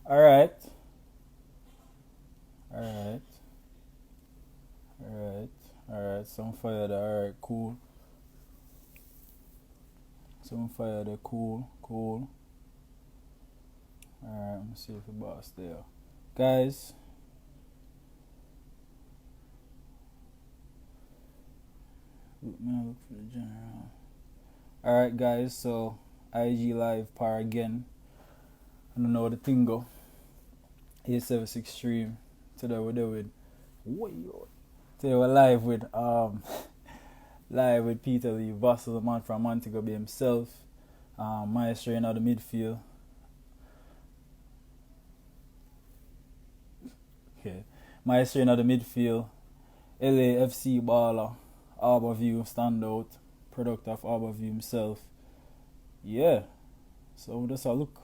Alright. Alright. Alright. Alright. Some fire there. Alright, cool. Some fire there. Cool. Cool. Alright, let me see if the boss there. Guys. Look for the general. Alright, guys. So, IG Live par again. I don't know what the thing go. 876Stream. Today we're there with. Today we're live with live with Peter Lee Vassell, the man from Montego Bay himself. Maestro in the midfield. Okay. Maestro in the midfield. LAFC baller. Harborview standout. Product of Harborview himself. Yeah. So just a look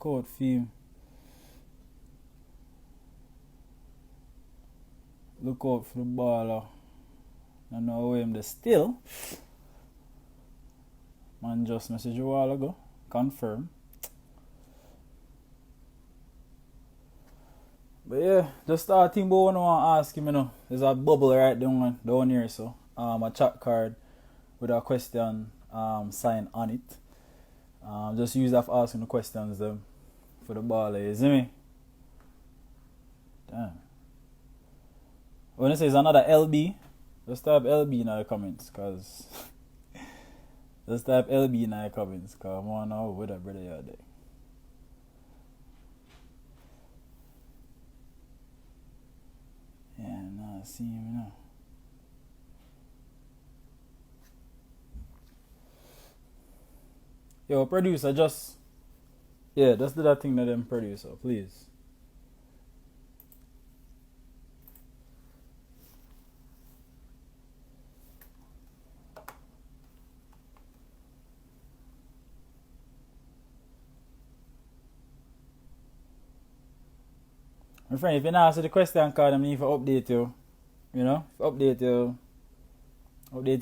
out for him. Look out for the baller. I know him the still. Man just messaged a while ago. Confirm. But yeah, just start thing about what I want to ask him, you know. There's a bubble right down here, so a chat card with a question sign on it. Just use that for asking the questions them for the baller, you see me? Damn. When it says another LB, just type LB in the comments, cause just type LB in the comments, cause I wanna know what that brother are there. Yeah, nah, see him now. Yo, producer, just do that thing to them producer, please. My friend, if you not answer the question card, I need to update you. You know? Update the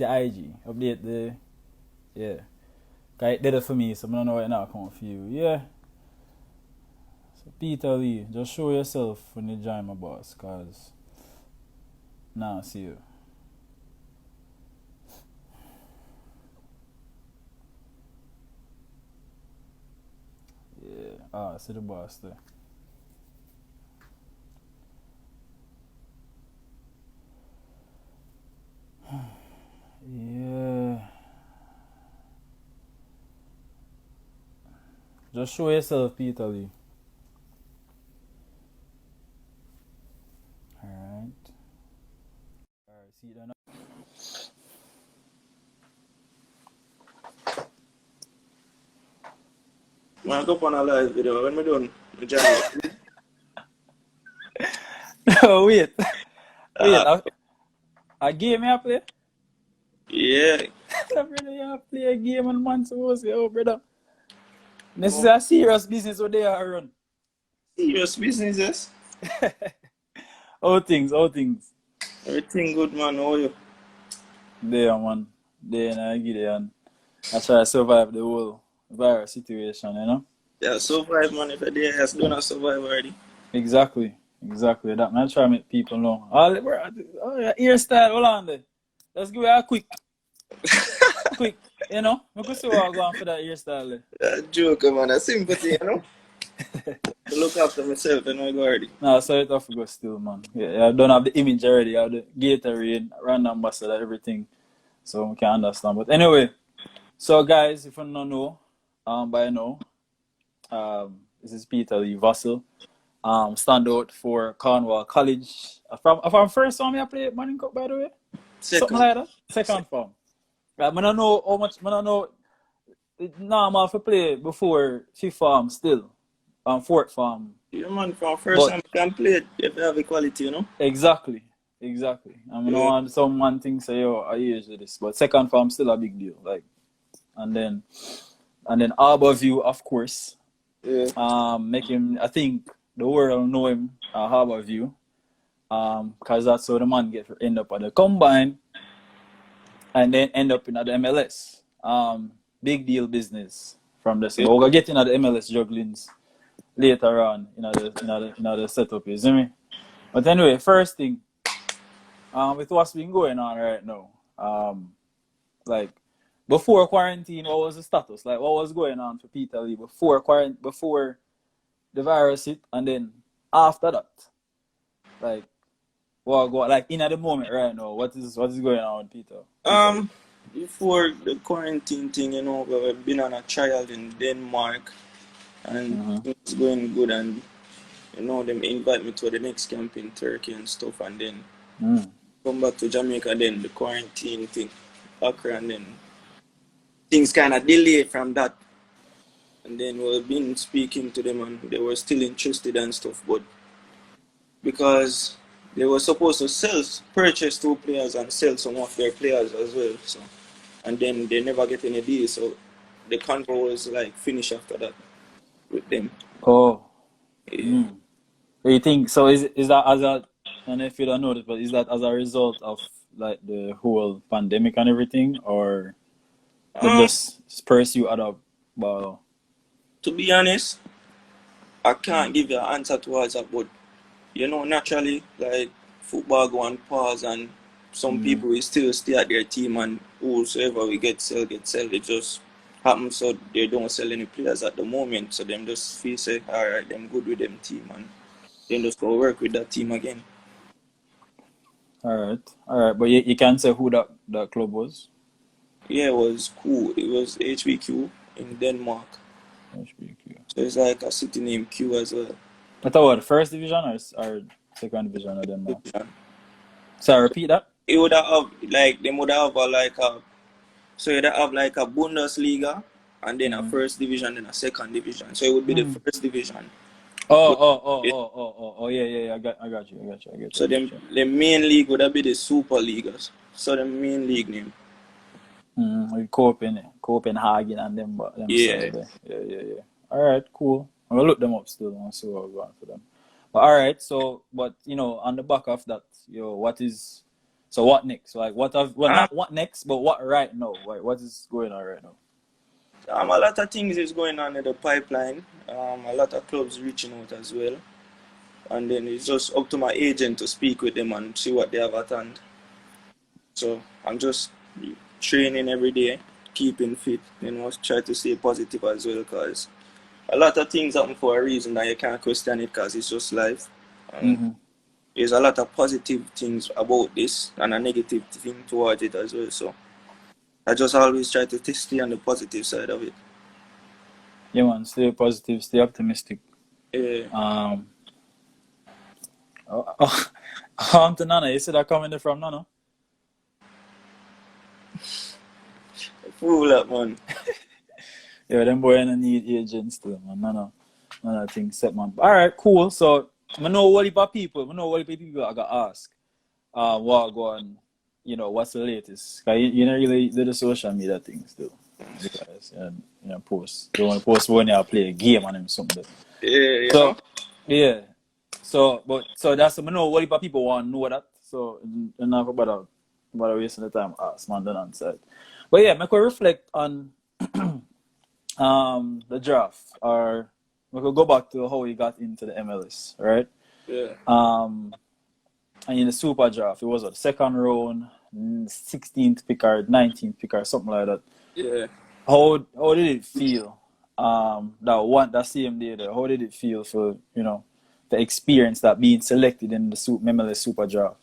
IG. Update the Cause it did it for me, so I don't know why it not come for you. Yeah. So Peter Lee, just show yourself when you join my boss, cause now see you. Yeah. See the boss there. Yeah. Just show yourself, Peter Lee. Alright. Alright, see that now. Man, go up on a live video when we done the journey. No, wait. A game you play? Yeah. Brother, you play a game and man supposed to say, oh brother. This is a serious business what they are run. Serious businesses. All things. Everything good, man. How are you? There, man. There, and I get it, and I try to survive the whole virus situation, you know? Yeah, survive, man. If a day has done a survive already. Exactly. That man, I try to make people know. Oh, yeah, hairstyle, hold on there. Let's give it a quick, you know? We could see what I'm going for that hairstyle there. That joke, man. A sympathy, you know? To look after myself, and I go already. No, so it's tough to go still, man. Yeah, I don't have the image already. I have the Gatorade, random ambassador, everything. So we can understand. But anyway, so guys, if you don't know, by now, this is Peter Lee Vassell. Standout for Cornwall College. From first time I played Manning Cup, by the way? Second. Something like that? Second form. Right, I don't know how much, I don't know, it's normal to play before fifth form still. Fourth form. Yeah, man, from first time you can play if you have equality, you know? Exactly. I mean, someone thinks, say, yo, I usually this, but second form still a big deal. Like, and then Harborview, of course. Yeah. Make him, I think the world know him at Harborview. Cause that's how the man end up at the combine, and then end up in the MLS. Big deal business from this. Yeah. We're getting at the MLS jugglings later on in the setup, you see me? But anyway, first thing, with what's been going on right now, like before quarantine, what was the status? Like what was going on for Peter Lee before the virus hit, and then after that, like like in at the moment right now, what is going on with Peter? Before the quarantine thing, we've been on a trial in Denmark, and it's going good, and them invite me to the next camp in Turkey and stuff, and then come back to Jamaica. Then the quarantine thing occurred, and then things kind of delayed from that. And then we've been speaking to them, and they were still interested and stuff, but because they were supposed to purchase 2 players and sell some of their players as well. So, and then they never get any deal. So the contract was like finished after that with them. Oh. Yeah. So you think so? Is that as a, and if you don't know this, but is that as a result of like the whole pandemic and everything, or they just pursue other? Well, to be honest, I can't give you an answer towards that, but naturally, like football go on pause, and some people will still stay at their team, and whosoever we get sell. It just happens so they don't sell any players at the moment, so them just feel say, alright, them good with them team, and then just go work with that team again. Alright, but you can't say who that club was? Yeah, it was cool. It was HBQ in Denmark. HBQ. So it's like a city named Q as well. I thought what, first division or second division of Denmark? So repeat that? It would have like they would have so you'd have like a Bundesliga, and then a first division, then a second division. So it would be the first division. Oh, yeah. I got you. So the main league would have be the Super Leaguers. So the main league name. Copenhagen and them. Yeah. Yeah. Alright, cool. I'm gonna look them up still and see what we're going for them. But alright, so but on the back of that, what next? Like not what next, but what right now? Like what is going on right now? A lot of things is going on in the pipeline. A lot of clubs reaching out as well. And then it's just up to my agent to speak with them and see what they have at hand. So I'm just training every day, keeping fit, try to stay positive as well, because a lot of things happen for a reason that you can't question it, because it's just life. There's a lot of positive things about this and a negative thing towards it as well. So I just always try to stay on the positive side of it. Yeah, man, stay positive, stay optimistic. Yeah. To Nana, you see that coming there from Nana? Fool up, man. Yeah, them boy don't need agents too, man. Nana thing set, man. Alright, cool. So I know what about people. I got ask. What go on, what's the latest? Cause you don't really do the social media things too. Because post. You want to post when you play a game and something. Yeah. So yeah. So that's I know what about people want to know that. So enough about wasting the time ask man, don't answer it. But yeah, I could reflect on the draft, or we could go back to how we got into the MLS, right? Yeah. And in the super draft, it was the second round, 16th pick or 19th pick or something like that. Yeah. How did it feel? That same day there. How did it feel for the experience that being selected in the MLS super draft?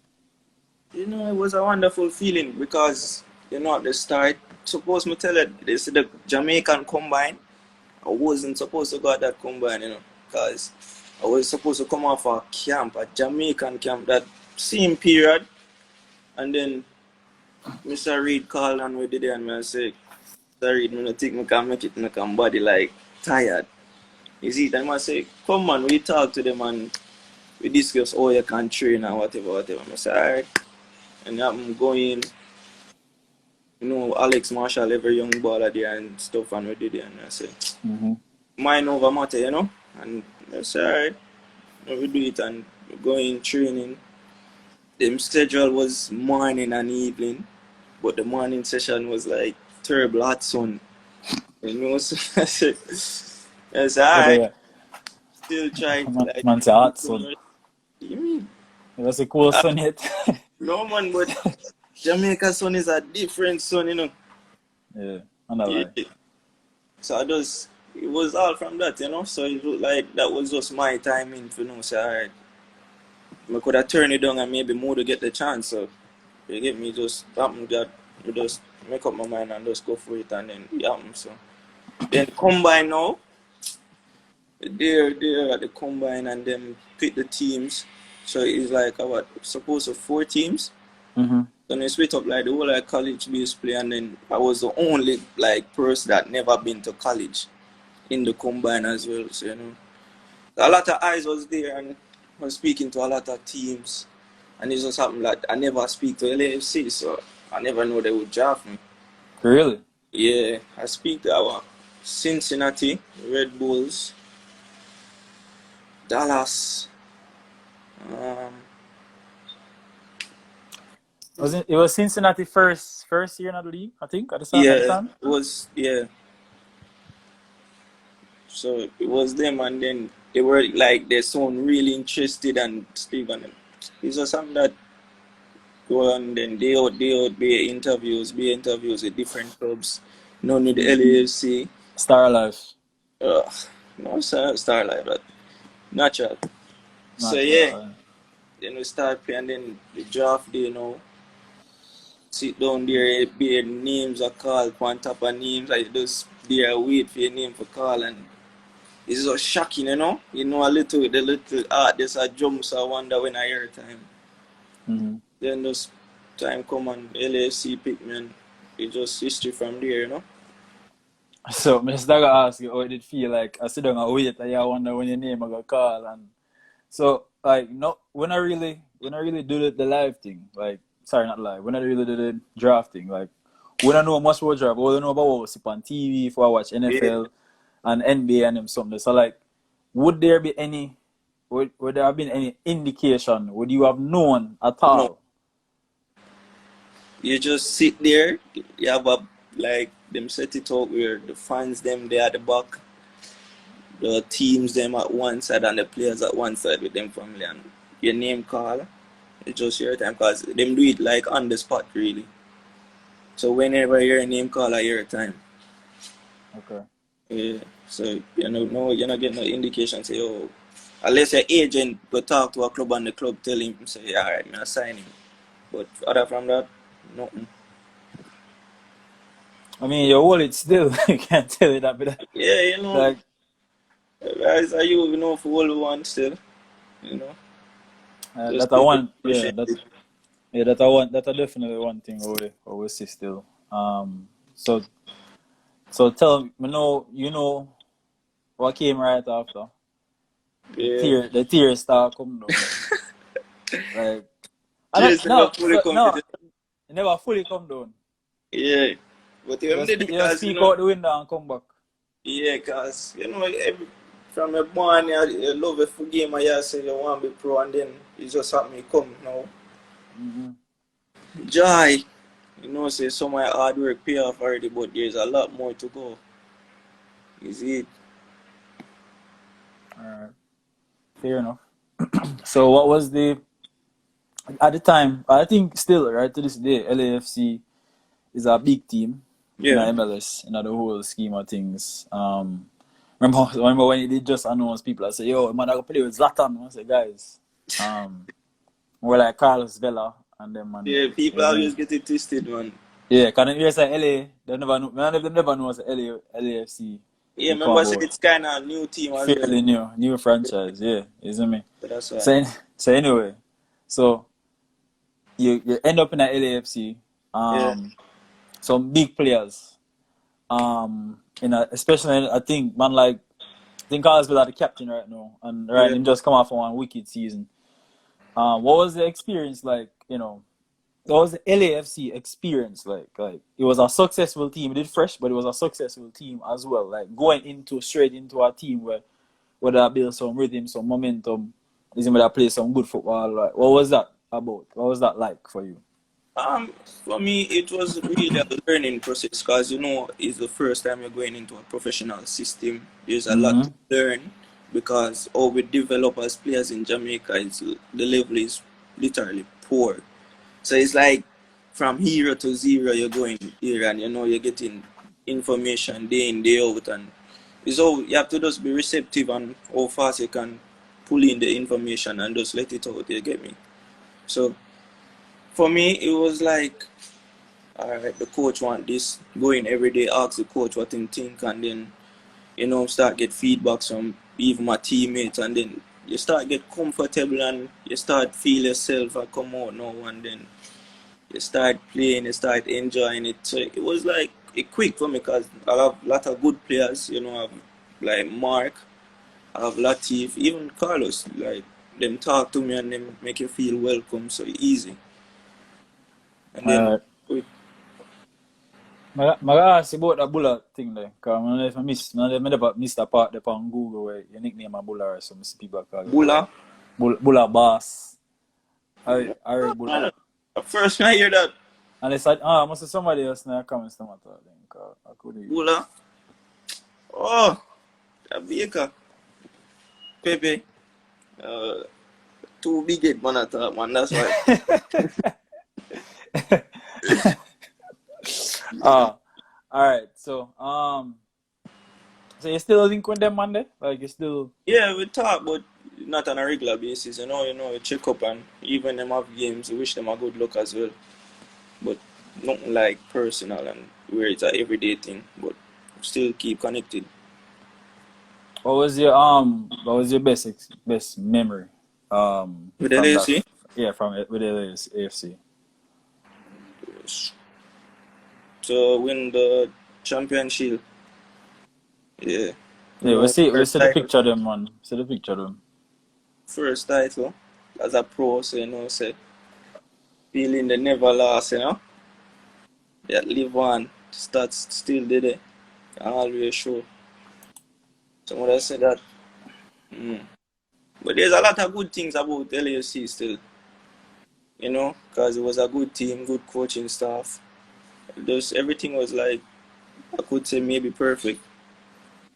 It was a wonderful feeling, because at the start, suppose me tell it, this is the Jamaican combine. I wasn't supposed to go at that combine, because I was supposed to come off a Jamaican camp, that same period. And then Mr. Reed called and we did it, and I said, Mr. Reed, I don't think I can make it, I can body like tired. You see, then I say, come on, we talk to them and we discuss how you can train and whatever. I say, alright. And I'm going, Alex Marshall, every young baller there and stuff, and we did it, and I said, mind over matter, And I said, alright, we do it, and we go in training. The schedule was morning and evening, but the morning session was like terrible hot sun. So I said, alright. still trying to like. Man, say hot sun. You mean? It was a cool sun yet. No man, but Jamaica sun is a different sun, you know. Yeah, I'm not lying. So it was all from that, you know. So it looked like that was just my timing for say, alright, I could have turned it down and maybe more to get the chance. So you get me, just happen that you just make up my mind and just go for it, and then it happened. So then combine now, there at the combine, and then pick the teams. So it's like about supposed to 4 teams. Mm-hmm. Then they split up like the whole like college based play, and then I was the only like person that never been to college in the combine as well. So you know, a lot of eyes was there, and I was speaking to a lot of teams, and it just happened like I never speak to LAFC, so I never know they would draft me. Really? Yeah, I speak to our Cincinnati, Red Bulls, Dallas. It was Cincinnati first year in the league, I think, at the start of the time? It was, yeah. So it was them, and then they were like, they sound really interested and speak on them. It's just something that go on, then day out, be interviews with different clubs. None with the LAFC. Star Life. No, Star Life, but natural. So yeah, then we start playing, then the draft day, you know. Sit down there, be names are called, on top of names, I just there wait for your name for call, and it's just shocking, you know. You know, the little art, there's a jump, so I wonder when I hear time. Mm-hmm. Then this time come and LAFC pick me, and it's just history from there, you know. So, I just gotta ask you how it did feel like. I sit down and wait, and I wonder when your name I got call, and so like no, when I really do the live thing, like. Sorry, not live. When I really did the drafting, like, when I know much about draft, all I know about what on TV, if I watch NFL and NBA and them something. So, like, would there have been any indication? Would you have known at all? No. You just sit there, you have them set it up where the fans, them, they at the back, the teams, them at one side, and the players at one side with them family, and your name call. It's just your time, because them do it like on the spot, really. So whenever your name call, I hear time. Okay. Yeah. So you're not getting no indication. Say, oh, unless your agent go talk to a club and the club tell him, say, all right, I'm sign him. But other from that, nothing. I mean, you hold it still. You can't tell it that, but yeah, you know, like, guys, are you know for all one still, you know. That I want, yeah. That I want. That I definitely one thing we see still. So tell me, you know what came right after. Yeah. The tears start coming down. Like, it never fully come down. Yeah, but you speak out the window and come back. Yeah, cause you know from a born, you love it for game, and you say you want to be pro, and then it just happened to come now. Mm-hmm. Joy, you know, say some of my hard work pay off already, but there's a lot more to go. Is it? Alright. Fair enough. So what was at the time, I think still, right, to this day, LAFC is a big team in MLS, in the whole scheme of things. Remember when he did just announce people, I said, yo, man, I go play with Zlatan. I said, guys, we're like Carlos Vela and them, man. Yeah, people always get it twisted, man. Yeah, because you say LA, they never know it's LAFC. Yeah, remember, it's kind of a new team as well. Fairly new franchise, yeah, isn't me? But that's right. So anyway, so you end up in the LAFC, some big players, especially I think Carlos Vela the captain right now, and he just come off one wicked season. What was the experience like? What was the LAFC experience like? Like, it was a successful team. It did fresh, but it was a successful team as well. Like, going straight into a team where they build some rhythm, some momentum, where they play some good football. Like, what was that about? What was that like for you? For me, it was really a learning process, because it's the first time you're going into a professional system. There's a lot to learn, because how we develop as players in Jamaica is the level is literally poor. So it's like from hero to zero you're going here, and you're getting information day in, day out, and so you have to just be receptive and how fast you can pull in the information and just let it out, you get me? So for me it was like, alright, the coach want this, go in every day, ask the coach what him think, and then start get feedbacks from even my teammates, and then you start get comfortable and you start feel yourself and come out now, and then you start playing, you start enjoying it. So it was like it quick for me because I have a lot of good players, I have like Mark, I have Latif, even Carlos, like them talk to me and them make you feel welcome, so easy. And then I ask about the Bulla thing there, because I missed the part there on Google where your nickname a Bulla, or some people call Bulla? Bulla Boss. I heard Bulla. First I hear that. And they said, must have somebody else in the comments to matter, I couldn't hear. Bulla? Oh, a baker. Pepe. Too big it, man, I thought, man, that's why. Alright, so you still link with them Monday? Like you still? Yeah, we talk, but not on a regular basis. You check up, and even them have games, we wish them a good luck as well. But nothing like personal and where it's an everyday thing. But still keep connected. What was your best memory? With the LAFC? Yeah, with the AFC. So win the championship. Yeah. Yeah, we see the picture of them, man. See the picture of them. First title as a pro, so say feeling the never lost, Yeah, live on, stats still did it. I always show. Someone said that. But there's a lot of good things about LAFC still. Because it was a good team, good coaching staff. Everything was like, I could say maybe perfect.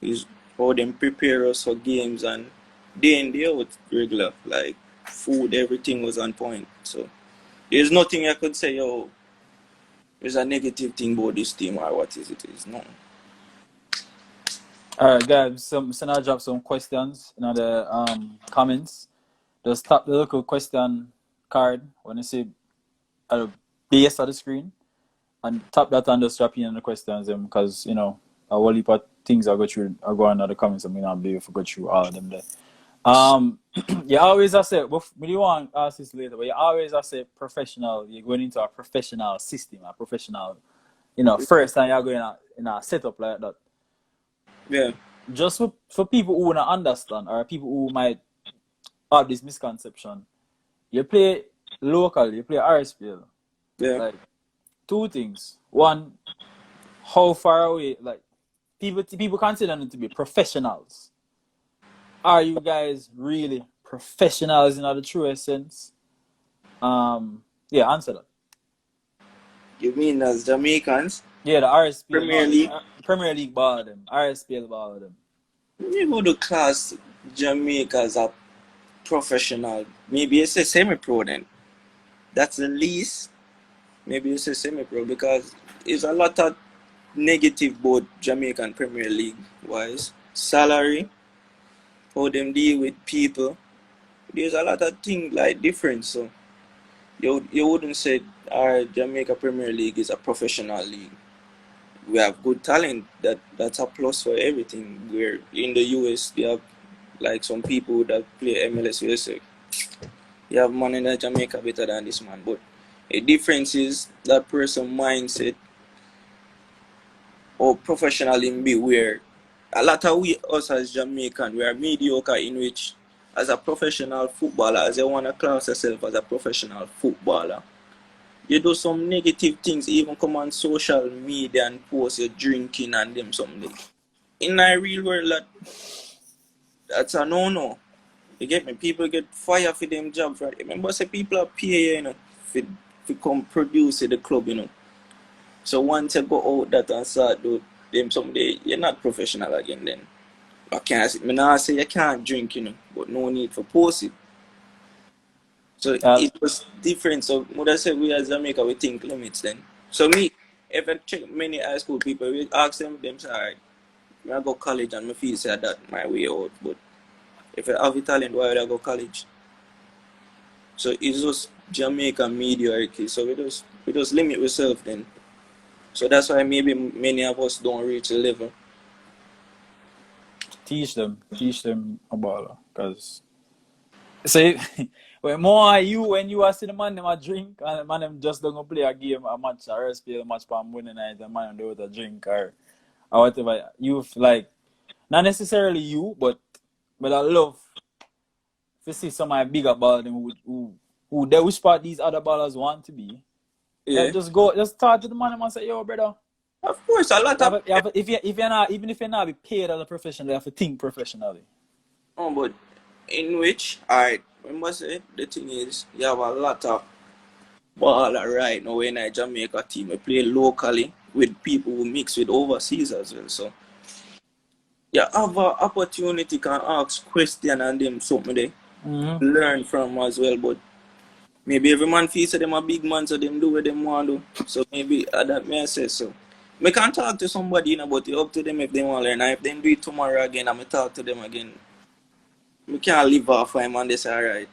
Is how them prepare us for games, and day in, day out regular. Like food, everything was on point. So there's nothing I could say, there's a negative thing about this team or what is it? It's no. Alright guys, I'll drop some questions in the comments. Just tap the little question card when you see at the base of the screen, and tap that and just drop in the questions because a whole heap of things I go on the comments, and I'll be able to go through all of them there. You always say, we want to ask this later, but you always say professional, you're going into a professional system, a professional, first time you're going in a setup like that. Yeah. Just for people who want to understand, or people who might have this misconception, you play local, you play RSPL. Yeah. Like, two things. One, how far away, like, people consider them to be professionals. Are you guys really professionals in the truest sense? Yeah, answer that. You mean as Jamaicans? Yeah, the RSPL Premier League ball them. RSPL ball them. You go to class Jamaicans are professional. Maybe it's a semi-pro then. That's the least. Maybe it's a semi-pro because it's a lot of negative about Jamaican Premier League wise. Salary, how them deal with people. There's a lot of things like different. So you wouldn't say our Jamaica Premier League is a professional league. We have good talent. That's a plus for everything. Where in the US they have like some people that play MLS USA. You have man in Jamaica better than this man, but the difference is that person mindset or professional in be where a lot of us as Jamaican, we are mediocre in which as a professional footballer, as you want to class yourself as a professional footballer, you do some negative things, even come on social media and post your drinking and them something. In the real world, that's a no-no. You get me? People get fired for them jobs, right? Remember, say people are pay to come produce at the club, So once you go out that and start do them someday, you're not professional again then. I can't, me not say you can't drink, but no need for post it. So it was different. So what I said, we as Jamaica, we think limits then. So me, if I check many high school people, we ask them say, all right, I go college and me feel say that my way out. But if I have a talent, why would I go college? So it's just Jamaica mediocrity. So we just limit ourselves then. So that's why maybe many of us don't reach the level. Teach them about it, cause say when more you when you are see the man them a drink and the man them just don't go play a game, a match, or else play a match for Monday night, the man do with a drink or whatever. You like not necessarily you, but I love to see some of my bigger ballers who they which part these other ballers want to be. Yeah. Just talk to the man and say, yo, brother. Of course, a lot of if you're not, even if you're not be paid as a professional, you have to think professionally. Oh, but in which I remember say the thing is you have a lot of baller right now in a Jamaica team. We play locally with people who mix with overseas as well. So you have an opportunity can ask question and them something they learn from as well. But maybe every man feels them a big man, so them do what them want to do. So maybe that may say so. I can talk to somebody, but it's up to them if they want to learn. And if they do it tomorrow again, I'm going to talk to them again. I can't live off him and they say, all right,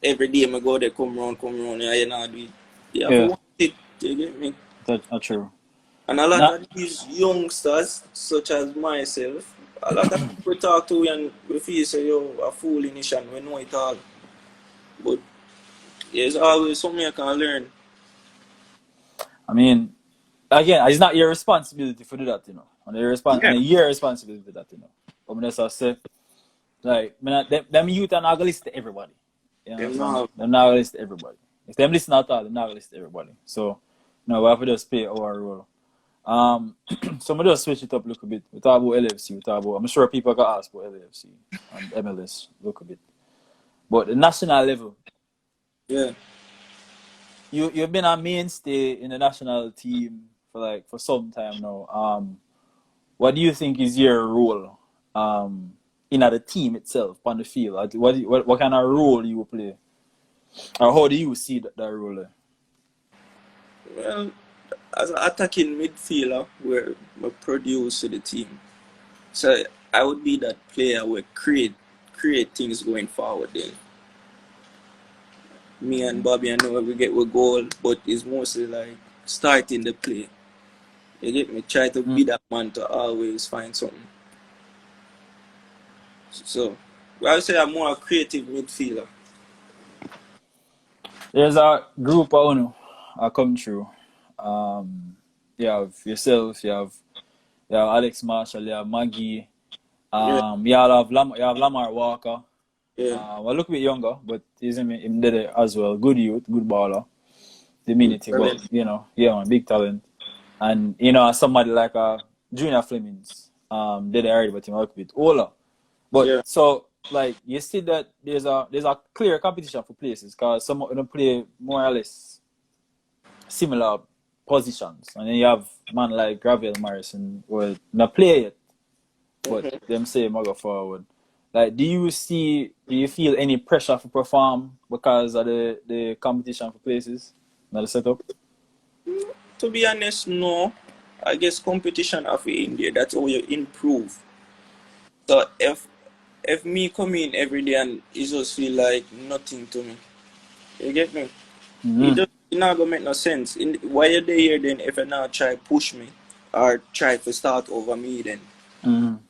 every day I go there, come round, you know, do it. You have to want it, you get me? That's not true. And a lot of these youngsters, such as myself, a lot of people talk to and we feel say, yo, a fool in and we know it all. But there's always something you can learn. I mean, again, it's not your responsibility to do that, you know. And your responsibility to do that, you know. But when I say, like, them youth are not going to listen to everybody. You know, they're not going to listen to everybody. If them listen at all, they're not going to listen to everybody. So, no, we have to just play our role. So I'm just switch it up a little bit. We talk about LAFC, I'm sure people got asked about LAFC and MLS a little bit. But the national level. Yeah. You've been a mainstay in the national team for some time now. What do you think is your role in the team itself on the field? What kind of role you play? Or how do you see that role there? Well, as an attacking midfielder, where we produce to the team. So I would be that player who create things going forward then. Me and Bobby, I know we get a goal, but it's mostly like starting the play. You get me? Try to be that man to always find something. So I would say I'm more a creative midfielder. There's a group of come through. You have yourself, you have Alex Marshall, you have Maggie, you have Lamar Walker. Yeah. Well, look a bit younger, but he's him did it as well. Good youth, good baller. Diminity, but big talent. And somebody like Junior Flemings, did it already, but him a bit older. But so like you see that there's a clear competition for places because some of them play more or less similar positions, and then you have man like Gravel Morrison, well, not play yet, but them say go forward. Like, do you feel any pressure to perform because of the competition for places, not the setup? To be honest, no. I guess competition of India, that's how you improve. So if me come in every day and it just feel like nothing to me, you get me? It not gonna make no sense. Why you're there then if you not try push me or try to start over me then?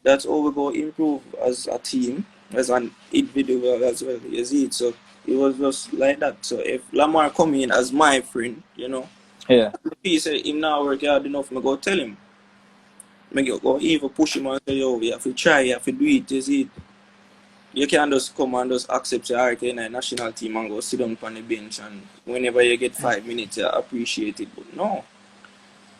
That's how we go improve as a team, as an individual as well. You see it? So it was just like that. So if Lamar come in as my friend, yeah, if he say him not work hard enough, me go tell him. Me go even push him and say, yo, you have to try, you have to do it. You see it? You can't just come and just accept your RK in a national team and go sit down on the bench and whenever you get 5 minutes, you appreciate it. But no.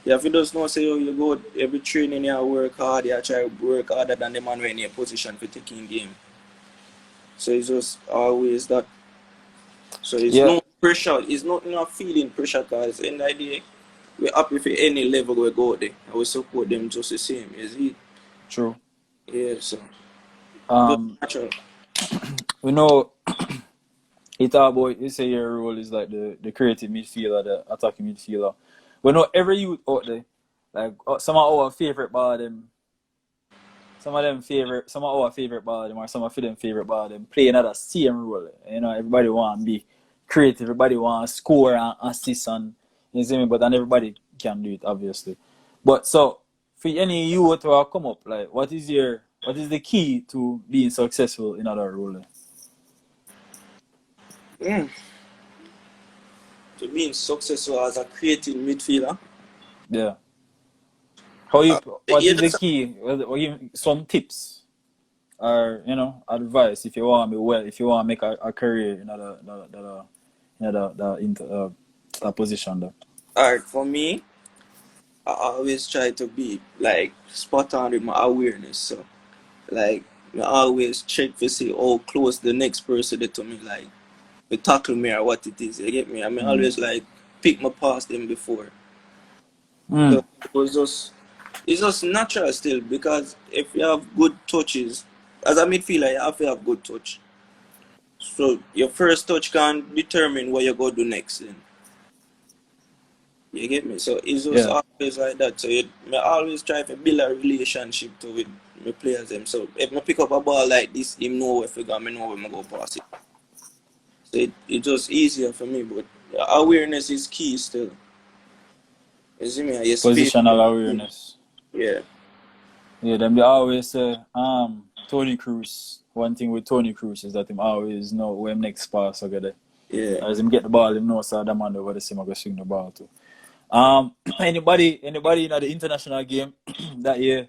You have to just know, say, you go every training, you work hard, you try to work harder than the man in your position for taking game. So it's just always that. So it's no pressure, it's not feeling pressure because in the day, we're happy for any level we go there. I will support them just the same, you see? True. Yeah, so just Um, natural. we know you talk about you say your role is like the creative midfielder, the attacking midfielder. We know every youth out there, like some of our favorite ball them, some of our favorite ball them, or some of them favorite ball them play another same role. You know, everybody want to be creative, everybody want to score and assist and you see me, but and everybody can do it obviously. But so for any youth to come up, like what is the key to being successful in other role? Mm. To being successful as a creative midfielder. Yeah. How you? What Yeah, is the key? What give some tips or advice if you want to be well, if you want to make a career in that position there. alright, for me, I always try to be like spot on with my awareness. So like I always check to see how close the next person is to me, like they tackle me or what it is. You get me? I mean Mm. always like pick my past them before. So Mm. it's just natural still because if you have good touches, as a midfielder you have to have good touch. So your first touch can determine what you go do next then. You get me? So it's just Yeah. always like that. So me always try to build a relationship to with my players them. So if I pick up a ball like this, him know where to go, me know where I go pass it. So it's just easier for me. But awareness is key still. You see me? Your space. Positional awareness. Yeah. Yeah, them they always say, Tony Cruz. One thing with Tony Cruz is that him always know where him next pass I get there. Yeah. As him get the ball, him know so that man over the same I go swing the ball too. Anybody in the international game that you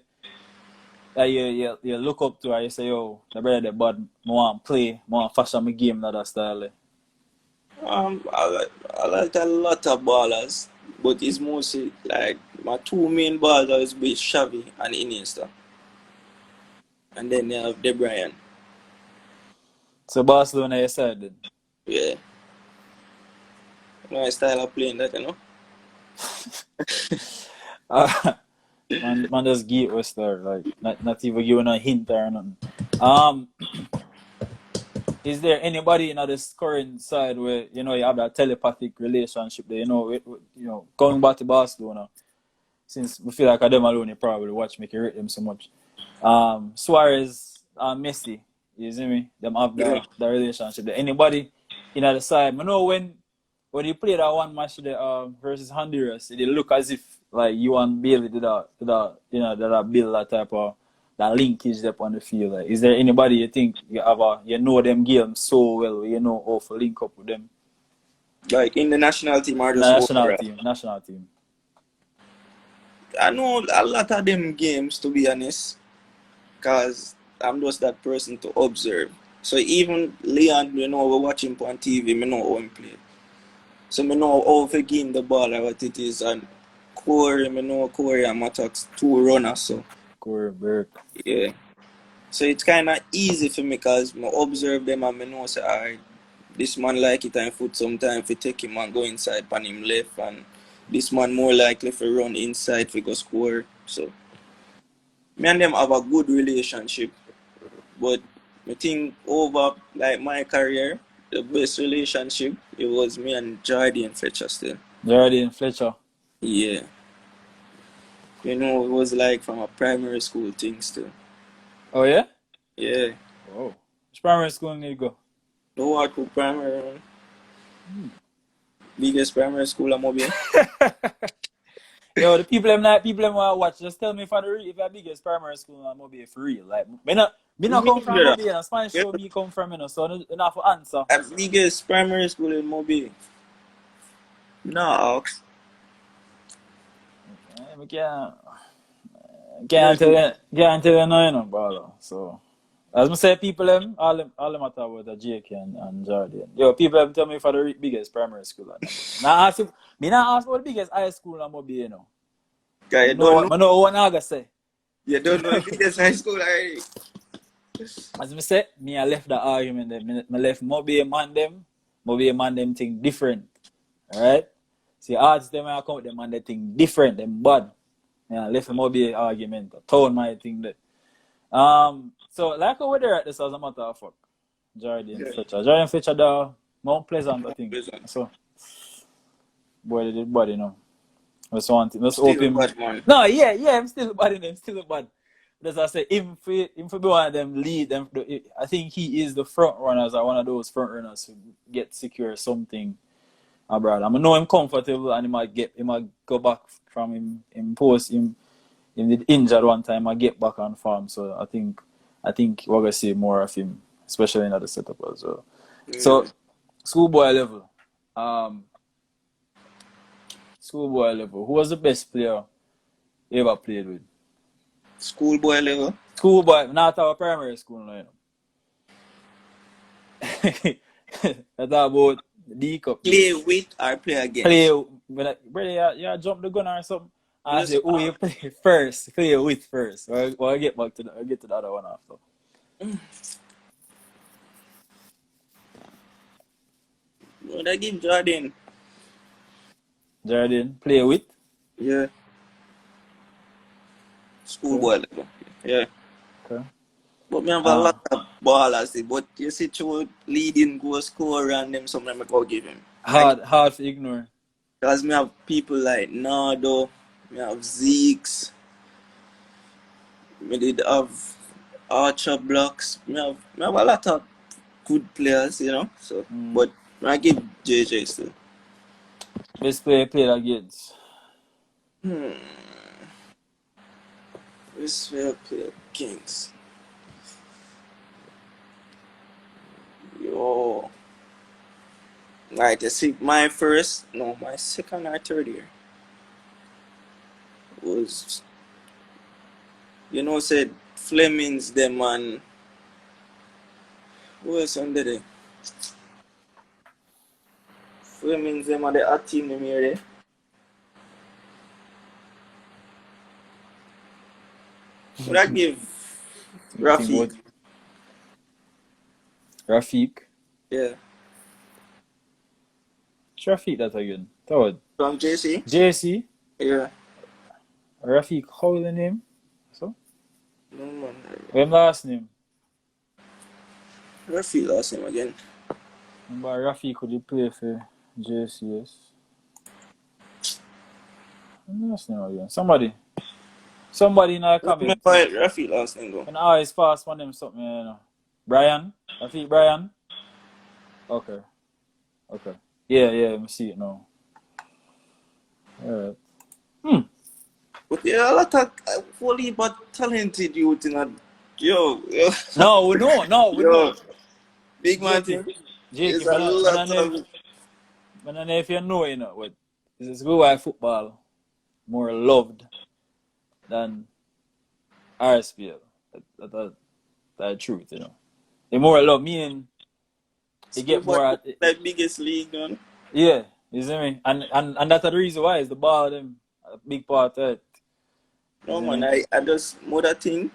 look up to or you say, yo, the brother the bad, I want to play, I want to fashion my game that style. I like a lot of ballers, but it's mostly like my two main ballers be Xavi and Iniesta, and then you have De Bruyne. So Barcelona you said then. Yeah. My style of playing that, Man just give us there, like not even giving a hint or nothing. Um is there anybody in this current side where you have that telepathic relationship there, going back to Barcelona, since we feel like them alone you probably watch make you rate them so much. Suarez and Messi, you see me? Them have Yeah. the relationship there. Anybody in the side, I know when you play that one match there, versus Honduras, it look as if like you and Bailey did that build that type of that linkage up on the field. Like, is there anybody you think you know them games so well, you know how to link up with them? Like in the national team or In the just overall. national team. I know a lot of them games to be honest, cause I'm just that person to observe. So even Leon, we're watching on TV, me know how him play. So me know how to game the ball or what it is, and Corey, me know Corey and Matox two runners. So Corey Burke. yeah. So it's kind of easy for me because I observe them and I know say, alright, this man like it and foot sometimes if take him and go inside pan him left, and this man more likely to run inside if go score. So me and them have a good relationship, but I think over like my career, the best relationship it was me and Jordan Fletcher still. Geraldine Fletcher. Yeah, it was like from a primary school thing still. Oh yeah? Yeah, Whoa. Which primary school need you go? the Waco primary, biggest primary school I'm be. Yo, the people them want to watch, just tell me if the biggest primary school in Mobile for real. Like, me not come from Midfielder. Mobile, and Spanish Yeah, show me come from, so you have to answer. the biggest primary school in Mobile. No, I can't tell you no, brother. So, as I say, people them, all them talk about the Jake and Jordan. Yo, people them tell me for the biggest primary school. Me not ask about the biggest high school in Mobile, guy, I know what I'm gonna say. you don't know the biggest high school already. As I say, I left the argument there. I left Mobile man them think different. Alright? See, odds them I come with them and they think different, them bad. I left the Mobile argument. I told my thing that. So like over there at this as a matter of fact. Jordan Yeah. Fletcher. Jordan Fletcher the Mount Pleasant, I think. Pleasant. So boy they did bad, you know. That's one thing. Let's hope Still him. bad, man. No, yeah, I'm still bad in him, still bad. As I say, him for be one of them lead them. I think he is the front runners or one of those front runners who get secure something abroad. I know him comfortable and he might go back from him post him did injured one time. I get back on farm, so I think we're gonna see more of him, especially in the setup as well. Yeah. So schoolboy level, schoolboy level. Who was the best player you ever played with? Schoolboy level. Schoolboy, not our primary school, no, you know. That's about D Cup. Play with or play against? Brother, you jump the gun or something. I say, who you play first? Play with first. I'll get back to I'll get to the other one after. Would I give Jordan? Jordan, play with? Yeah. Schoolboy level. Yeah. Okay. But me have a lot of ballers, but you see, through leading goal scorer and them, sometimes I go give him. Hard to ignore. Because me have people like Nardo, me have Zeeks, me did have Archer Blocks, me have a lot of good players, you know. So, but I give JJ still. Best player played against? Best player played against? Yo. Right, you see, my second or third year was, you know, said Flemings, them, and who else under there? Flemings, them, and the art team, them here there. Would I give Rafiq? Rafiq? Yeah. Rafiq that again? Third. From JC? JC? Yeah. Rafiq, how is the name? So? No, man. What's last name? Rafiq last name again. Remember Rafiq could you play for JCS? What's name again? Somebody in our comment. Rafiq last name though. And I always pass one them something, you know. Brian? Rafiq Brian? Okay. Yeah, let me see it now. Alright. But yeah, a lot of fully but talented youth in a yo. No, we know. Big man thing. There's a lot of I don't know if you know, you know, but this is Schoolboy football more loved than RSPL. That's truth, you know. The more love, meaning you get more the biggest league done. Yeah, you see me? And that's the reason why is the ball them a big part of it. No man, I just mother thing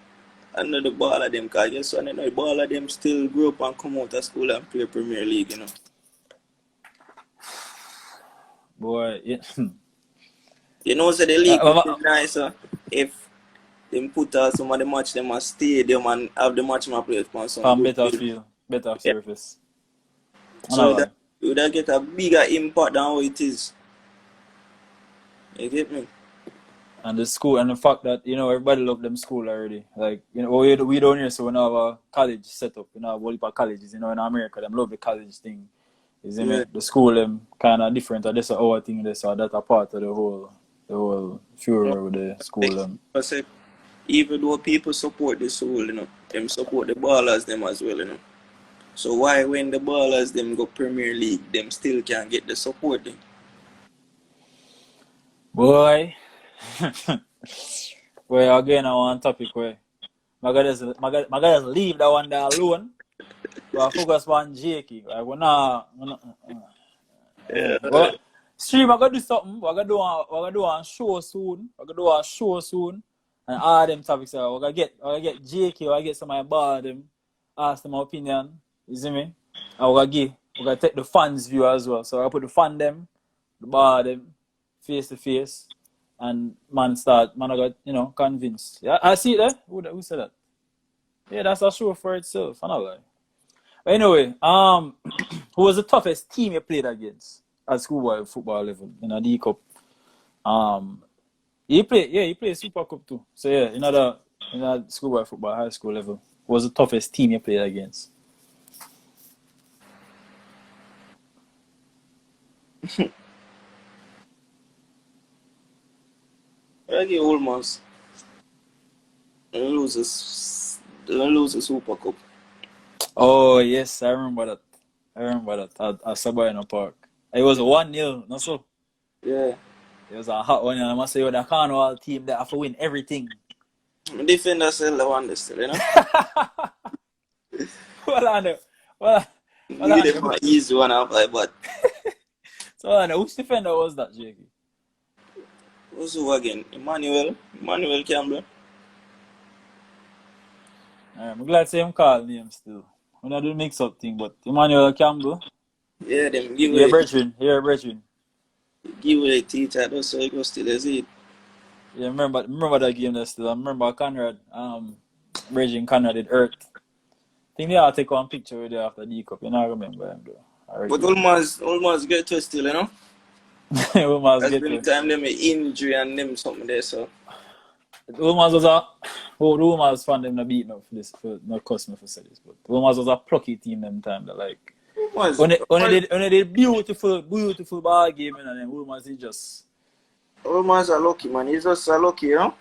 and know the ball of them cause just want to know the ball of them still grow up and come out of school and play Premier League, you know. Boy, yeah. You know, so the league is nicer if them put some of the match them at stadium and have the match my play on some better field, better surface. So that you would get a bigger impact than how it is. You get me? And the school and the fact that, you know, everybody love them school already. Like, you know, we don't here, so we have a college set up, you know, a whole heap of colleges, you know, in America, them love the college thing. You see me? The school them kinda different, and that's our thing this or that a part of the whole furor with the school them. I said, even though people support the school, you know, them support the ballers them as well, you know. So why when the ballers them go Premier League, them still can't get the support then? Boy. Well, again, I want topic where my God just leave that one there alone. But focus on Jakey. Like, we're not. Well, Stream, I gotta do something. We're gonna do a show soon. And all them topics are we're gonna get Jakey, we're gonna get some of my ball them, ask them my opinion. You see me? And we're gonna take the fans' view as well. So I put the fan them, the bar them, face to face. And man I got, you know, convinced. Yeah, I see it there. Who said that? Yeah, that's a show for itself. I know lie. But anyway, who was the toughest team you played against at schoolboy football level in a D Cup? Um, he played Super Cup too. So yeah, in a schoolboy football high school level, who was the toughest team you played against? Reggae almost loses the Super Cup. Oh yes, I remember that. At Sabino Park. It was 1-0, no so. Yeah. It was a hot one, and I must say, with the Cornwall team that have to win everything. My defender still the one still, you know. Well, I know. Well, Give them an easy one off like but so I know which defender was that, Jakey? who's who again? Emmanuel Campbell. I'm glad to see him call name still. We not do mix up thing, but Emmanuel Campbell. Yeah, them Here, brethren. give away teacher though, so he goes still as it. Yeah, remember that game there still. I remember Conrad, Reggie Conrad did hurt. I think they all take one picture with you after the cup. You know, I remember him though. But almost get to still, you know. We must That's get been to. time them injury and them something there, so Wilmars was a Wilmars fan them not beating up for this for not customer for this, but Wilmars was a plucky team them time that like when they did beautiful ball game and then Wilmars is just almost a lucky man. He's just a lucky, you know.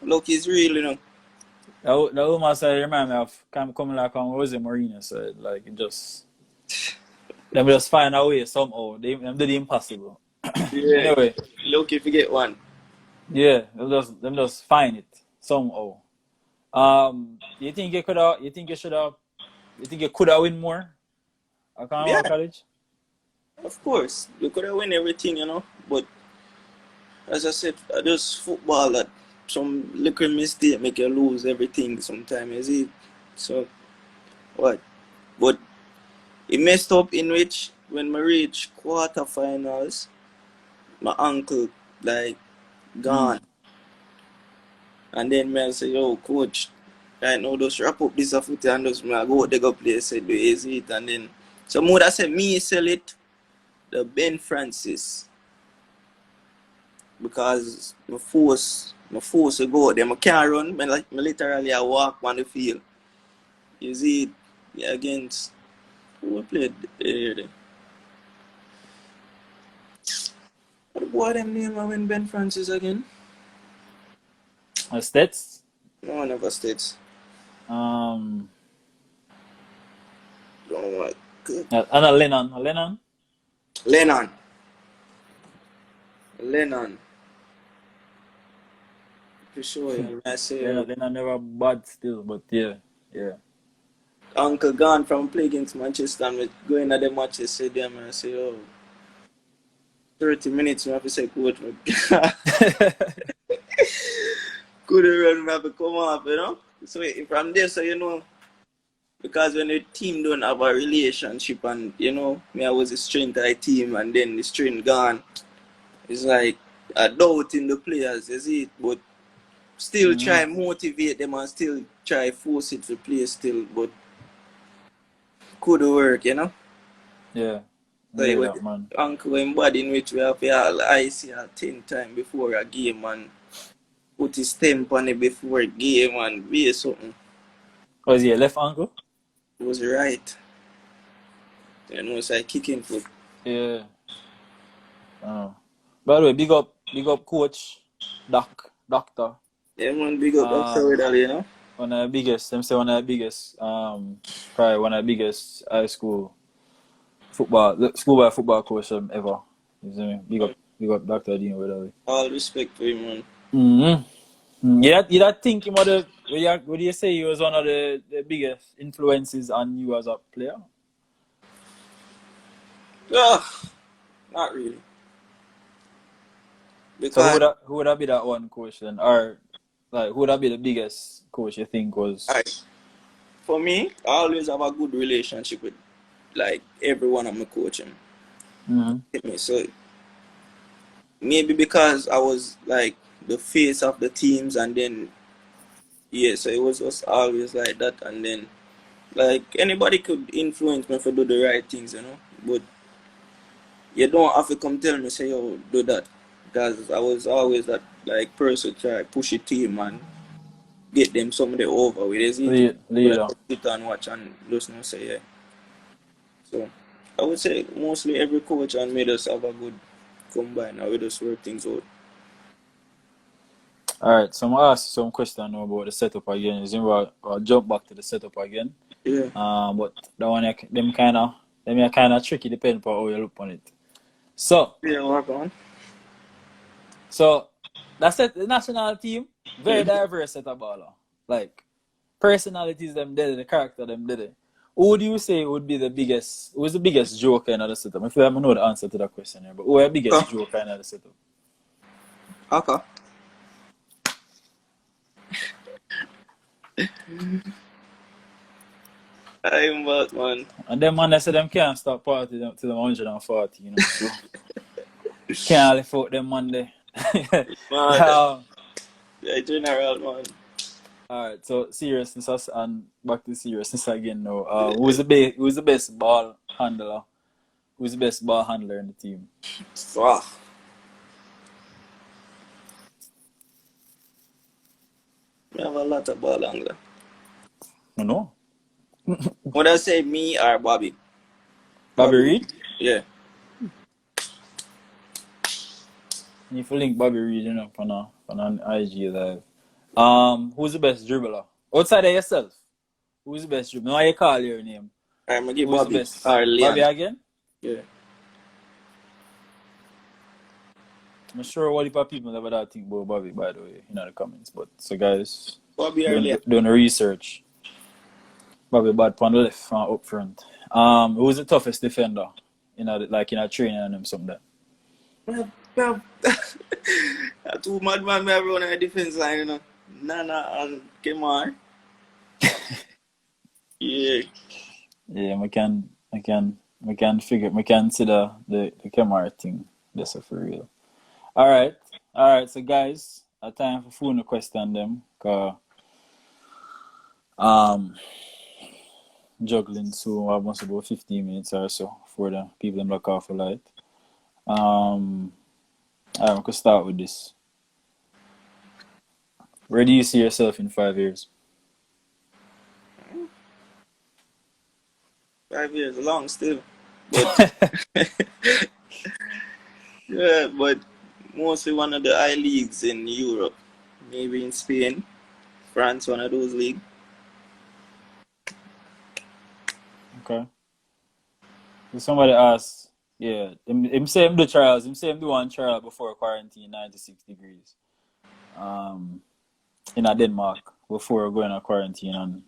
Lucky is real, you know. the Wilmars side remind me of coming like on Jose Mourinho said, like it just them just find a way somehow. Them do the impossible. Yeah. Anyway. Lucky if you get one. Yeah, them just find it somehow. You think you could have win more at Cornwall College? Of course. You could have win everything, you know. But as I said, just football that some little mistake make you lose everything sometimes, you see. So what? But it messed up in which when we reach quarterfinals, my uncle like gone. And then me I say, yo, coach, right now just wrap up this foot and just me I go dig up place, say do easy it and then so more that said me sell it the Ben Francis. Because my force to go there. I can't run, me literally I walk on the field. You see it yeah, against who we played there. What boy them name I win Ben Francis again? Stats? No, never states. Um, Don't know what. and Lennon. Lennon. For sure, yeah. I say Lennon never bad still, but yeah. Uncle gone from play against Manchester and we going at the matches say them and I say, oh 30 minutes you have to say coach. Could run have to come up, you know? So from there so you know because when the team don't have a relationship and you know, me I was a strength of the team and then the strength gone. It's like a doubt in the players, you see it, but still try motivate them and still try force it to play still, but could work, you know? Yeah. So uncle embodying which we have all ice 10 times before a game and put his stamp on it before a game and be something. Was he a left ankle? It was right. You know, it's like kicking foot. Yeah. By the way, big up coach, doctor. Yeah, man, big up Dr. Riddle, you know? One of the biggest probably one of the biggest high school schoolboy football coach ever. You see me? Big up Dr. Dean Riddle. All respect for him, man. You think him would you say he was one of the biggest influences on you as a player? Not really. Because so who would that be that one coach then? Or like who would that be the biggest coach you think was? For me, I always have a good relationship with like everyone I'm coaching. So maybe because I was like the face of the teams and then Yeah, so it was just always like that, and then like anybody could influence me to do the right things, but you don't have to come tell me say yo do that, because I was always that like person try push a team and get them somebody over with. It's easy to Leader. sit and watch and just not say yeah. So I would say mostly every coach and made us have a good combine and we just work things out. Alright, so I'm gonna ask you some question now about the setup again. I'll jump back to the setup again. Yeah. But that one them kinda tricky depending on how you look on it. So Yeah, work on. that's it, the national team, very diverse set of baller. Like personalities them did it, the character them did it. Who do you say would be who's the biggest joker in the setup? If you haven't know the answer to that question here, but who are the biggest joker in the setup? Okay. I'm back, man. And them man they say them can't stop party to them 140, so can't lift out them man there. Man, yeah, general, man. Alright, so seriousness and back to seriousness again now. Who's the best ball handler? Who's the best ball handler in the team? Fuck. We have a lot of ball angler. No. Would I say me or Bobby? Bobby Reed? Yeah. If you link Bobby Reed, on an IG live. Who's the best dribbler? Outside of yourself. Who's the best dribbler? Why you call your name? I'm gonna give Who's Bobby the best? or Leon. Bobby again? Yeah. I'm sure what if people never that think about Bobby, by the way, in the comments. But so guys, Bobby or Leon. doing the research. Bobby bad on the left and up front. Who's the toughest defender? In a training and them something that. Two madman me run on the defense line, Nana and Kemar. Yeah. Yeah, we can consider the camera thing. That's for real. Alright, so guys, a time for phone question them. Cause juggling soon almost about 15 minutes or so for the people them lock off the light. Alright, we can start with this. Where do you see yourself in 5 years? 5 years long still. But yeah, but mostly one of the high leagues in Europe. Maybe in Spain, France, one of those leagues. Okay. So somebody asked, yeah, him say him do trials. Him say him do one trial before quarantine 96 degrees. In a Denmark before going to quarantine, and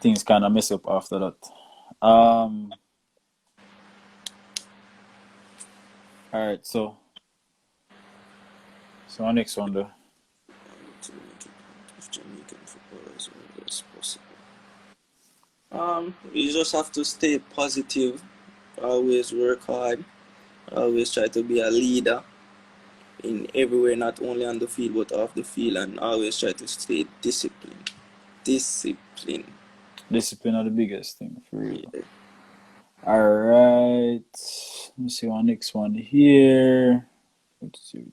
things kind of mess up after that. Alright, so our next one though. You just have to stay positive, always work hard, always try to be a leader in everywhere, not only on the field but off the field, and always try to stay disciplined. Discipline are the biggest thing for real. Yeah. Alright, let me see our next one here. Let's see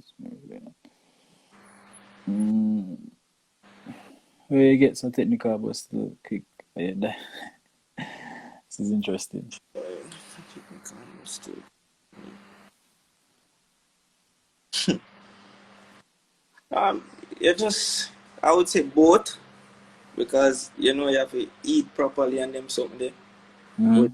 where you get some technical but still quick. Yeah, this is interesting. I would say both, because you have to eat properly and them something there. But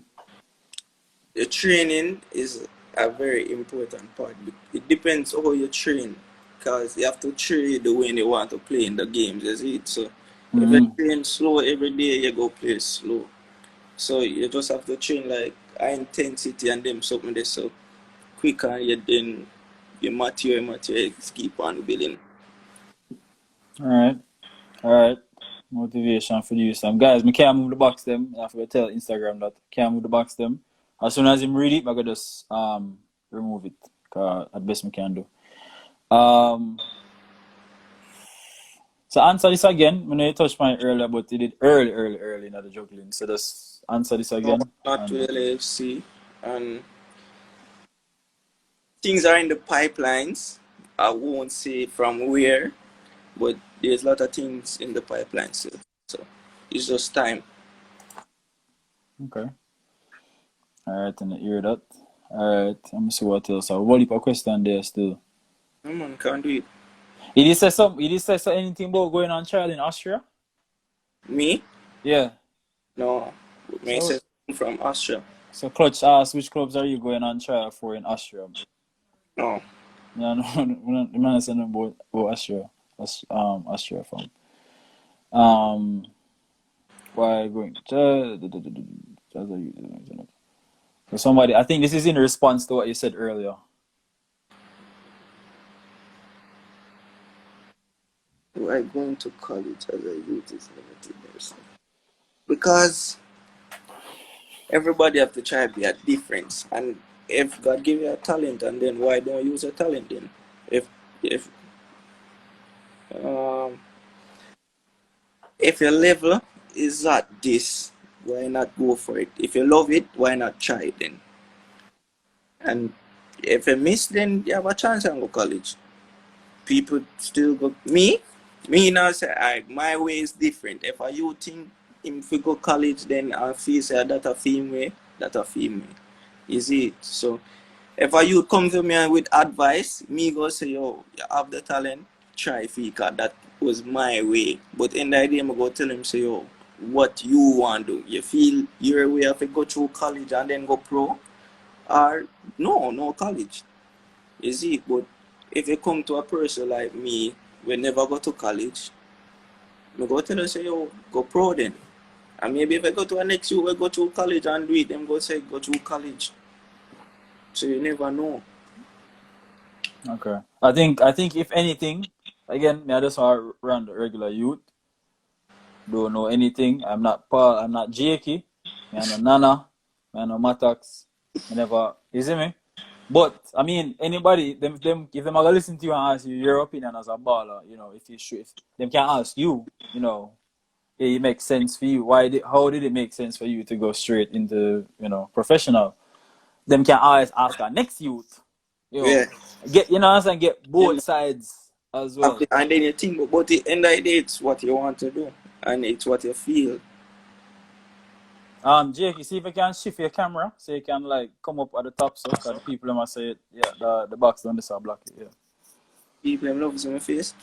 the training is a very important part. It depends how you train, because you have to train the way you want to play in the games, you see it. So if you train slow every day, you go play slow. So you just have to train like high intensity and them something there, so quick, and then you mature, keep on building. Alright. Motivation for you, Sam. Guys, I can't move the box them. I have to tell Instagram that can't move the box them. As soon as him read it, I gotta just remove it. Cause at best I can do. So answer this again. When you touched my earlier, but you did early in the juggling. So just answer this No, again. not to LAFC. And things are in the pipelines. I won't say from where, but there's a lot of things in the pipeline still. So it's just time. Okay. Alright, and I hear that. Alright, let me see what else. I will leave a question there still. No man, can't do it. He did say anything about going on trial in Austria? Me? Yeah. No. Me So say from Austria. so Clutch asked which clubs are you going on trial for in Austria? No. No, no, no, no, say no about Austria. Austria from. Why going? So somebody, I think this is in response to what you said earlier. Why going to college as a youth is limited there. Because everybody have to try to be a difference. And if God give you a talent, and then why don't you use a talent then? Um, if your level is at this, why not go for it? If you love it, why not try it then? And if you miss, then you have a chance to go college. People still go. Me now say, my way is different. If you think if you go college, then I feel say that a film way, that a film way. Is it? So if you come to me with advice, me go say, yo, you have the talent, try Fika. That was my way. But in the idea, I go tell him, say, yo, what you want to do. You feel your way if you go through college and then go pro? Or no college. Is it? But if you come to a person like me, we never go to college, I go tell her, say, yo, go pro then. And maybe if I go to a next year, we go to college and do it, them go say, go to college. So you never know. Okay. I think if anything, again, me I just want to run the regular youth. Don't know anything. I'm not Paul. I'm not Jakey. I'm no Nana. I'm no Matax. I never. You see me? But I mean, anybody, them, if them are gonna listen to you and ask you your opinion as a baller, you know, if you should, if them can ask you, you know, it makes sense for you. How did it make sense for you to go straight into, you know, professional? Them can always ask our next youth, you know, Yeah. get, you know, what I'm saying, get both Yeah. sides as well. And then you think about the end of the day, it's what you want to do. And it's what you feel. Jake, you see if you can shift your camera so you can like come up at the top, so because the people must say it, yeah, the box on this side block it, yeah. People them love in my face.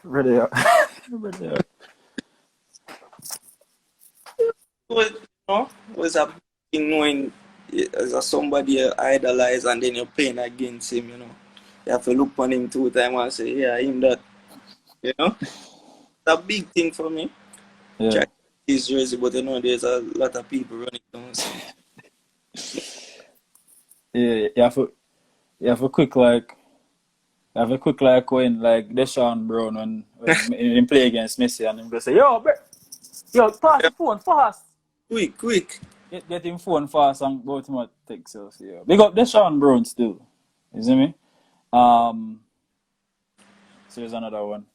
Ready up. Ready up. Was a big thing knowing as a somebody you idolize and then you're playing against him, you know. You have to look on him 2 times and say, yeah, him that. You know? It's a big thing for me. Yeah. Try his jersey, but you know there's a lot of people running down. So. Yeah, you have a quick like when like Deshaun Brown when he play against Messi and him go say, yo, bro, yo, pass the phone fast. Quick. Get him phone fast and go to my Texas, yeah. Big up Deshaun Brown still. You see me? So here's another one.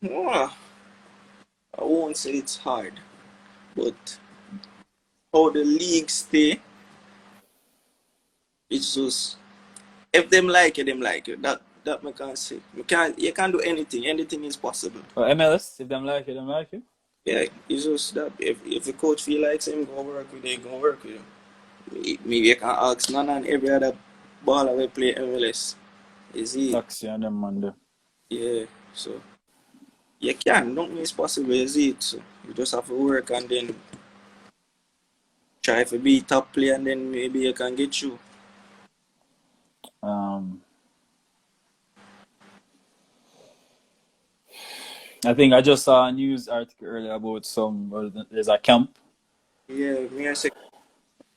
I won't say it's hard, but how the league stay, it's just if them like it, them like it. That I can say. You can't do anything. Anything is possible. MLS, if them like it, them like it. Yeah, it's just that if the coach feel like him, go work with him, go work with him. Maybe you can ask none and every other baller we play MLS. Is he? Taxi and them man there. Yeah, so you can. Don't mean it's possible, is it? So you just have to work and then try to be top player and then maybe you can get you. I think I just saw a news article earlier about there's a camp. Yeah, me I say,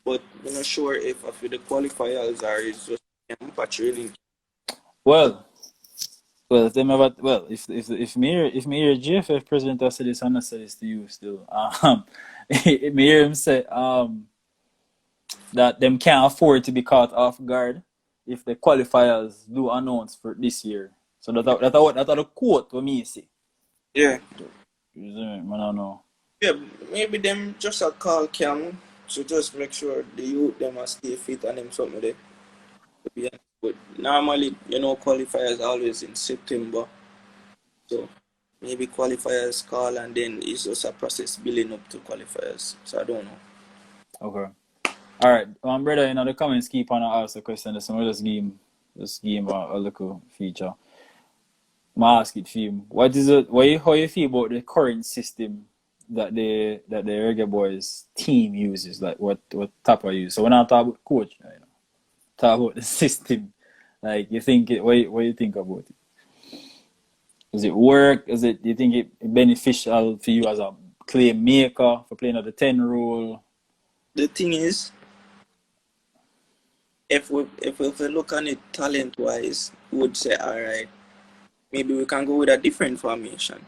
but I'm not sure if after the qualifiers are it's just camp or training. Well, if me hear GFF president I say this, I'm not say this to you still. If me hear him say that them can't afford to be caught off guard. if the qualifiers do announce for this year. So that's the quote for me say. Yeah. I don't know. Yeah, maybe them just a call Cam to just make sure the youth them a stay fit and them something there. To be honest. But normally, qualifiers always in September. So maybe qualifiers call and then it's just a process building up to qualifiers. So I don't know. Okay. All right, brother, in the comments keep on ask the question. So we'll just give him a little feature. I ask it for him. How you feel about the current system that the Reggae Boyz team uses? Like what Tapa use? So when I talk about coach, talk about the system. Like you think what you think about it? Does it work? Do you think it beneficial for you as a clay maker for playing at the 10 role? The thing is, if we look on it talent wise, we would say alright, maybe we can go with a different formation.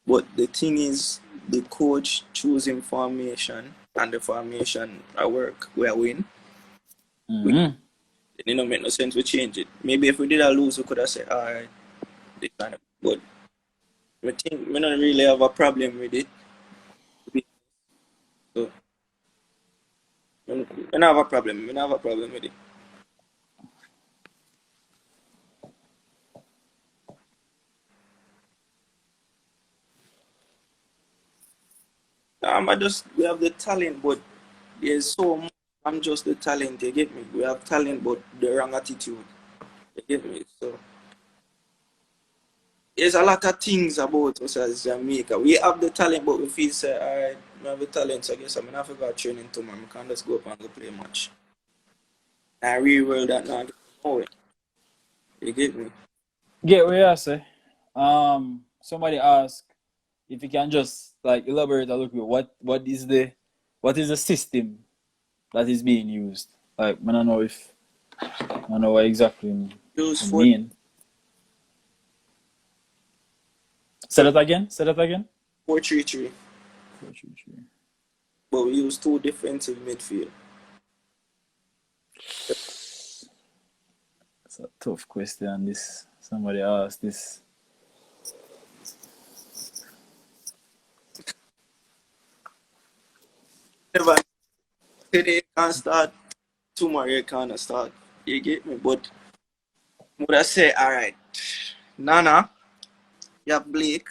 But the thing is, the coach choosing formation and the formation at work we win. Mm-hmm. It don't make no sense we change it. Maybe if we did a lose, we could have said, alright, this kind of. But I think we don't really have a problem with it. So we don't have a problem. We don't have a problem with it. We have the talent, but there's so much. I'm just the talent, you get me? We have talent, but the wrong attitude, you get me? So there's a lot of things about us as Jamaica. We have the talent, but we feel say, alright, we have the talent, so I guess I'm gonna have to go training tomorrow. We can't just go up and go play a match. And real world that now, you get me? Get what you say. Somebody asked if you can just like elaborate a little bit. What is the system that is being used? Like, I don't know what exactly you mean. Say that again. 4-3-3. 4-3-3. But we use 2 defensive midfield. It's a tough question. This somebody asked this. Never. Today can't start. Tomorrow you can't start. You get me? But would I say, alright, Nana, you have Blake,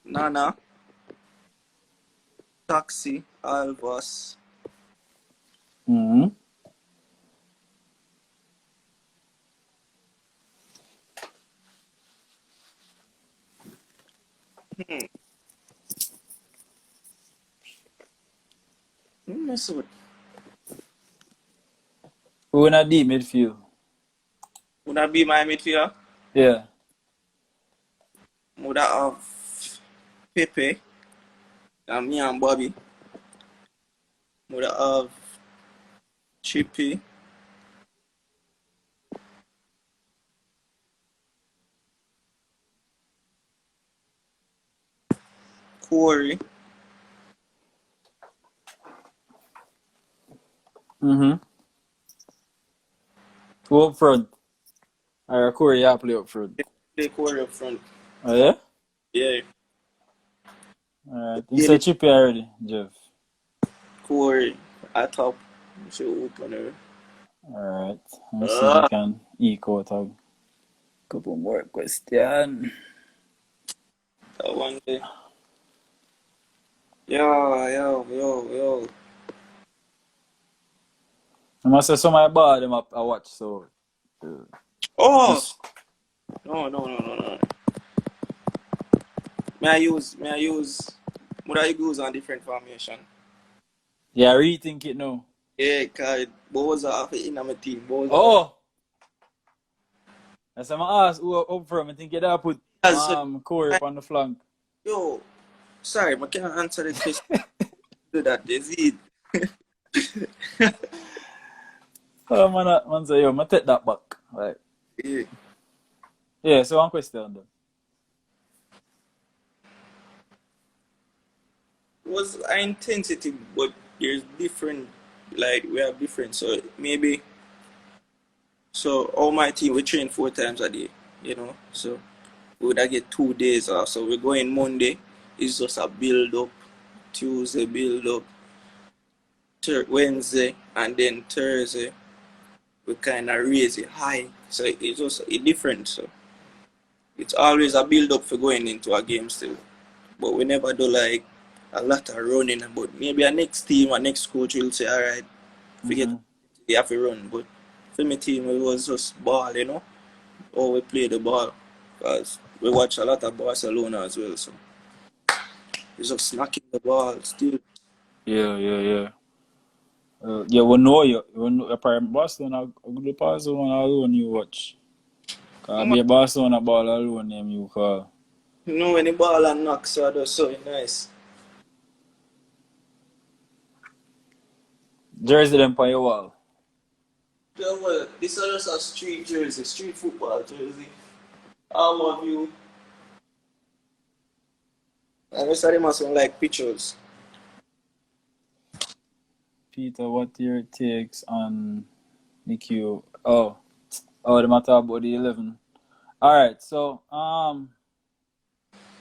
Nana, Taxi, Alvas. Mm-hmm. Who in a deep midfield? Would that be my midfielder? Yeah. Would I have Pepe and me and Bobby? Would I have Chippy? Corey? Mm-hmm. Who up front? Alright, Corey, you play up front. Play Corey up front. Oh yeah? Yeah. Alright. You said Chippy already, Jeff. Corey at top. So opener. Alright. Let's see if we can equal out a couple more questions. That one day. Yo. I must say some of my bad them I watch, so Oh! No. May I use would I use on different formation? yeah, I rethink it now. Yeah, cause Boza off in my team. Boza. Oh! As I'm asked who up front, I think you da put Corey up on the flank. Yo, sorry, I can't answer the question. Do that, is it? Oh man say, yo, I take that back. Like, yeah, so one question then. Was our intensity, but there's different, like we have different, so maybe So all my team we train 4 times a day, So we would get 2 days off. So we're going Monday, it's just a build up, Tuesday build up, Wednesday, and then Thursday we kind of raise it high. So it's just different. So it's always a build up for going into a game still. But we never do like a lot of running. But maybe a next team, a next coach will say, all right, forget you have to run. But for my team, it was just ball, Or we play the ball. Because we watch a lot of Barcelona as well. So it's just smacking the ball still. Yeah, we know you. Apparently, Barcelona, a good Barcelona alone you watch. Because be Barcelona ball alone name you call. When the ball and knock, so that's so nice. Jersey them on your wall. Yeah, well, this is just a street jersey, street football jersey. Armor view. And we started must like pictures. Peter, what your takes on the queue? Oh, the matter about the 11. Alright, so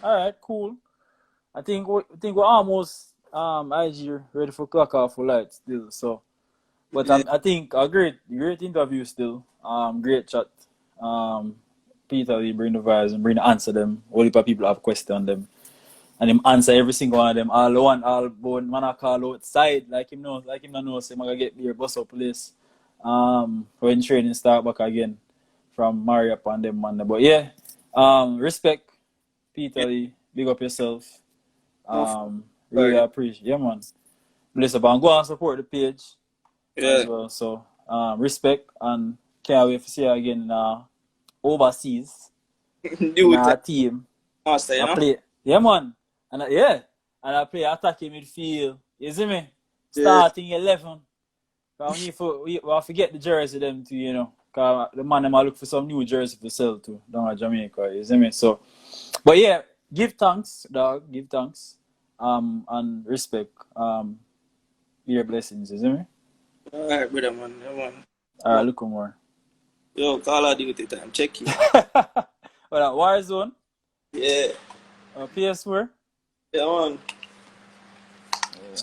alright, cool. I think we're almost IG ready for clock off for light still. So, but I think a great interview still. Great chat. Peter Lee bring the vibes and bring the answer them. All the people have questions on them. And him answer every single one of them. All one, all bone, man I call outside. Like him know, say I'm gonna get beer bus up place. When training start back again from Mario up on them man. But yeah, respect Peter Lee, big up yourself. Really appreciate, yeah man. Bless up and go and support the page as well. So respect and can't wait to see you again overseas. Do our team. Master, I play, yeah man. And I play attacking midfield. You see me? Starting 11. We have to get the jersey them too, Cause the man them look for some new jersey to sell to down at Jamaica. You see me? So, but yeah, give thanks, dog. Give thanks. And respect. Your blessings. You see me? Alright, brother, man. Yeah, man. Alright, look more. Yo, Call of Duty time. Check you. What Warzone? Yeah. PS4? Yeah, man.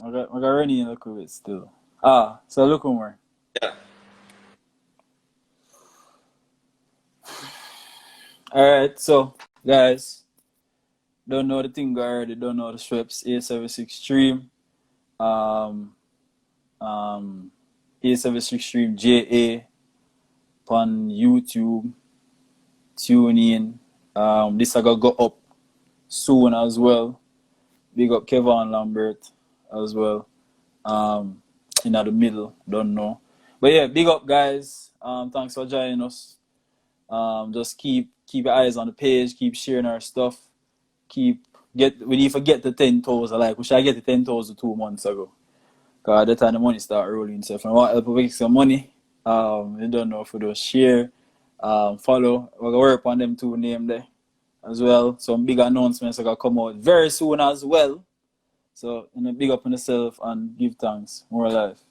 I got running look a bit still. So look more. Yeah. Alright, so guys, don't know the thing already, don't know the strips. 876Stream. 876Stream JA on YouTube. Tune in. This I gotta go up soon as well. Big up Kevin Lambert as well. In the middle, don't know. But yeah, big up guys. Thanks for joining us. Just keep your eyes on the page, keep sharing our stuff. We need to get the 10,000. Like we should get the 10,000 2 months ago. Cause at the time the money start rolling. So if you want to help make some money, you don't know if you do share, follow. We're gonna work on them 2 names there as well. Some big announcements are gonna come out very soon as well. So big up on yourself and give thanks. More life.